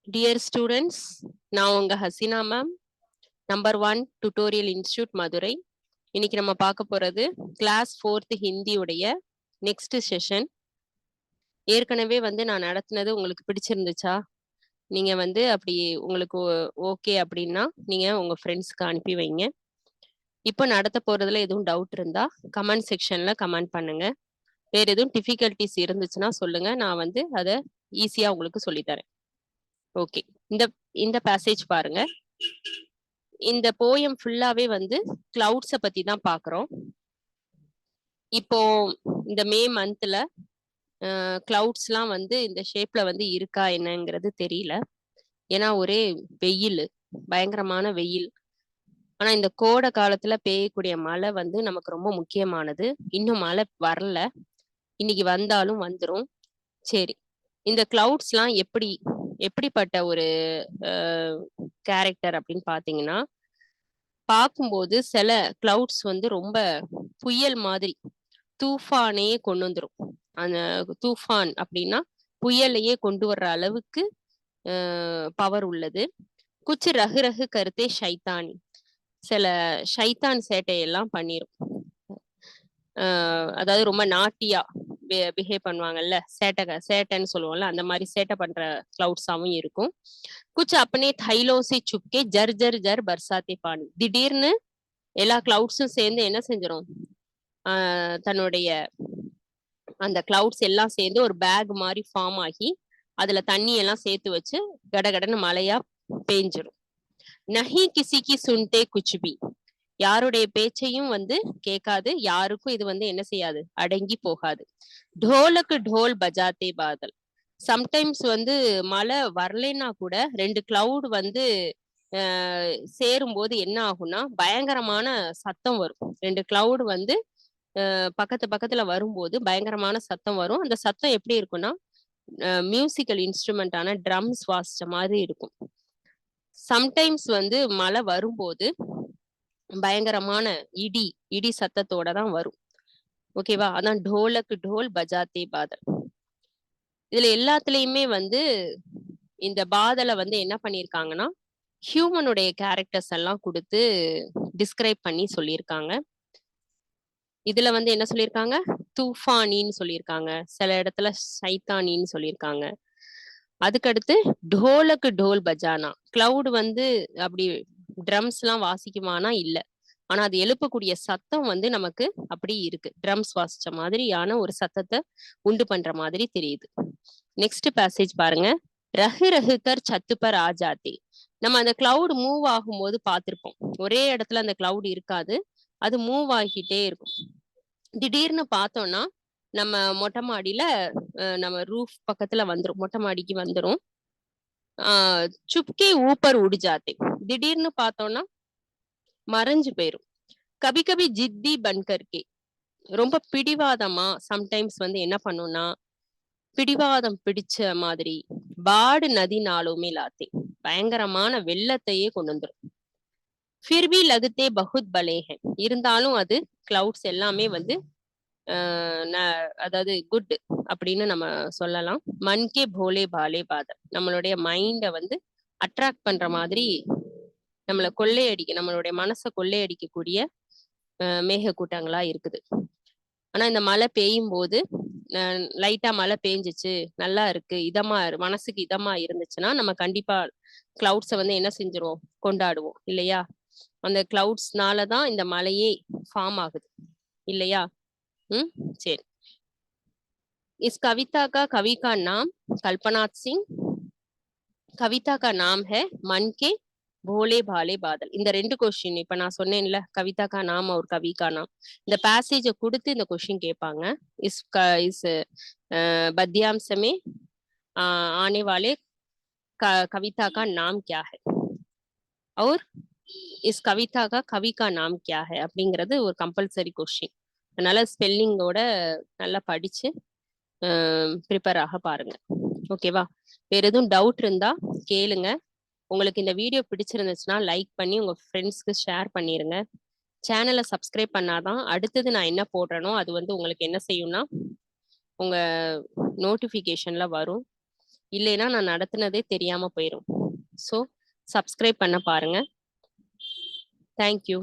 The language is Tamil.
Dear students, நான் உங்க Hasina ma'am, number 1 tutorial institute Madurai. இன்னைக்கு நம்ம பார்க்க போறது கிளாஸ் 4th ஹிந்தியுடைய நெக்ஸ்ட் செஷன். ஏற்கனவே நான் நடத்தினது உங்களுக்கு பிடிச்சிருந்துச்சா? நீங்க அப்படி உங்களுக்கு ஓகே அப்படின்னா நீங்க உங்க ஃப்ரெண்ட்ஸ்க்கு அனுப்பி வைங்க. இப்போ நடத்த போறதுல எதுவும் டவுட் இருந்தா கமெண்ட் செக்ஷன்ல கமெண்ட் பண்ணுங்க. வேற எதுவும் டிஃபிகல்ட்டிஸ் இருந்துச்சுன்னா சொல்லுங்க, நான் அதை ஈஸியா உங்களுக்கு சொல்லித்தரேன். ஓகே, இந்த இந்த பேசேஜ் பாருங்க. இந்த போயம் ஃபுல்லாவே கிளவுட்ஸை பத்தி தான் பாக்குறோம். இப்போ இந்த மே மந்த்ல கிளவுட்ஸ்லாம் இந்த ஷேப்ல இருக்கா என்னங்கிறது தெரியல. ஏன்னா ஒரே வெயில், பயங்கரமான வெயில். ஆனா இந்த கோடை காலத்துல பெய்யக்கூடிய மழை நமக்கு ரொம்ப முக்கியமானது. இன்னும் மழை வரல, இன்னைக்கு வந்தாலும் வந்துரும். சரி, இந்த கிளவுட்ஸ்லாம் எப்படிப்பட்ட ஒரு கேரக்டர் அப்படின்னு பாத்தீங்கன்னா, பார்க்கும்போது சில கிளவுட்ஸ் ரொம்ப புயல் மாதிரி தூஃபானையே கொண்டு வந்துரும். அந்த தூஃபான் அப்படின்னா புயலையே கொண்டு வர்ற அளவுக்கு பவர் உள்ளது. குச்சி ரகு ரகு கருத்தே ஷைத்தானி, சில ஷைத்தான் சேட்டையெல்லாம் பண்ணிரும். அதாவது ரொம்ப நாட்டியா பிஹேவ் பண்ணுவாங்கல்ல, சேட்டைன்னு சொல்லுவோம்ல, அந்த மாதிரி சேட்டை பண்ற கிளவுட்ஸாவும் இருக்கும். குச் அப்பனே தைலோசி சுப்கே ஜர் ஜர் ஜர் பர்சாத்தே பானி, திடீர்னு எல்லா கிளவுட்ஸும் சேர்ந்து என்ன செஞ்சிடும், தன்னுடைய அந்த கிளவுட்ஸ் எல்லாம் சேர்ந்து ஒரு பேக் மாதிரி ஃபார்ம் ஆகி அதுல தண்ணி எல்லாம் சேர்த்து வச்சு கடகடன்னு மழையா பேஞ்சிரும். நஹி கிசிக்கு சுன்தே குச்பி, யாருடைய பேச்சையும் கேட்காது, யாருக்கும் இது என்ன செய்யாது, அடங்கி போகாது. ढोलक ढोल बजाते बादल, சம்டைம்ஸ் மழை வரலைன்னா கூட ரெண்டு கிளவுட் சேரும்போது என்ன ஆகும்னா பயங்கரமான சத்தம் வரும். ரெண்டு கிளவுட் பக்கத்துல வரும்போது பயங்கரமான சத்தம் வரும். அந்த சத்தம் எப்படி இருக்கும்னா மியூசிக்கல் இன்ஸ்ட்ருமெண்டான ட்ரம்ஸ் வாசிச்ச மாதிரி இருக்கும். சம்டைம்ஸ் மழை வரும்போது பயங்கரமான இடி சத்தத்தோட தான் வரும். ஓகேவா? அதான் ढोलक ढोल बजाते बादल. இதுல எல்லாத்துலயுமே இந்த பாதலை என்ன பண்ணிருக்காங்கன்னா ஹியூமனுடைய கேரக்டர்ஸ் எல்லாம் கொடுத்து டிஸ்கிரைப் பண்ணி சொல்லியிருக்காங்க. இதுல என்ன சொல்லியிருக்காங்க, தூஃபானின்னு சொல்லியிருக்காங்க, சில இடத்துல சைத்தானின்னு சொல்லியிருக்காங்க. அதுக்கடுத்து ढोलक ढोल பஜானா, கிளவுட் அப்படி ட்ரம்ஸ் எல்லாம் வாசிக்குமானா இல்ல, ஆனா அது எழுப்பக்கூடிய சத்தம் நமக்கு அப்படி இருக்கு, ட்ரம்ஸ் வாசிச்ச மாதிரியான ஒரு சத்தத்தை உண்டு பண்ற மாதிரி தெரியுது. நெக்ஸ்ட் பேசேஜ் பாருங்க. ரஹு ரஹுகர் சத்துப்பர் ஆஜாத்தி, நம்ம அந்த கிளவுட் மூவ் ஆகும்போது பார்த்திருப்போம், ஒரே இடத்துல அந்த கிளவுட் இருக்காது, அது மூவ் ஆகிட்டே இருக்கும். திடீர்னு பார்த்தோம்னா நம்ம மொட்டை மாடியில நம்ம ரூஃப் பக்கத்துல வந்துரும், மொட்டை மாடிக்கு வந்துரும். சுப்கே ஊப்பர் உடிஜாத்தே, திடீர்னு பார்த்தோம்னா மறைஞ்சு போயிரும். கபி கபி ஜித்தி பன்கர்கே, ரொம்ப பிடிவாதமா சம்டைம்ஸ் என்ன பண்ணும்னா பிடிவாதம் பிடிச்ச மாதிரி பாடு நதி நாளுமே லாத்தே, பயங்கரமான வெள்ளத்தையே கொண்டு வந்துரும். ஃபிர்பி லகுத்தே பகுத் பலேஹன், இருந்தாலும் அது கிளவுட்ஸ் எல்லாமே அதாவது குட் அப்படின்னு நம்ம சொல்லலாம். மன்கே போலே பாலே பாதல், நம்மளுடைய மைண்டை அட்ராக்ட் பண்ற மாதிரி நம்மளை நம்மளுடைய மனசை கொள்ளையடிக்கக்கூடிய மேக கூட்டங்களா இருக்குது. ஆனா இந்த மழை பெய்யும் போது லைட்டா மழை பெஞ்சிச்சு, நல்லா இருக்கு, இதமா மனசுக்கு இதமா இருந்துச்சுன்னா நம்ம கண்டிப்பா கிளவுட்ஸை என்ன செஞ்சிருவோம், கொண்டாடுவோம் இல்லையா? அந்த கிளவுட்ஸ்னாலதான் இந்த மழையே ஃபார்ம் ஆகுது இல்லையா? சரி, इस कविता का कवि का नाम कल्पनाथ सिंह, कविता का नाम है मन के भोले भाले बादल. இந்த ரெண்டு கொஸ்டின் இப்ப நான் சொன்னேன்ல, கவிதா கா நாம் और கவி கா நாம், இந்த பேசேஜை கொடுத்து இந்த கொஸ்டின் கேட்பாங்க. इस पद्यांश में आने वाले कविता का नाम क्या है और इस कविता का कवि का नाम क्या है அப்படிங்கிறது ஒரு கம்பல்சரி கொஸ்டின். அதனால ஸ்பெல்லிங்கோட நல்லா படிச்சு ப்ரிப்பேர் ஆக பாருங்க. ஓகேவா? வேற எதுவும் டவுட் இருந்தா கேளுங்க. உங்களுக்கு இந்த வீடியோ பிடிச்சிருந்துச்சுன்னா லைக் பண்ணி உங்க ஃப்ரெண்ட்ஸ்க்கு ஷேர் பண்ணிருங்க. சேனலை சப்ஸ்கிரைப் பண்ணாதான் அடுத்தது நான் என்ன போடுறேனோ அது உங்களுக்கு என்ன செய்யும்னா உங்க நோட்டிஃபிகேஷன்ல வரும். இல்லைன்னா நான் நடத்துனதே தெரியாம போயிடும். ஸோ சப்ஸ்கிரைப் பண்ண பாருங்க. தேங்க்யூ.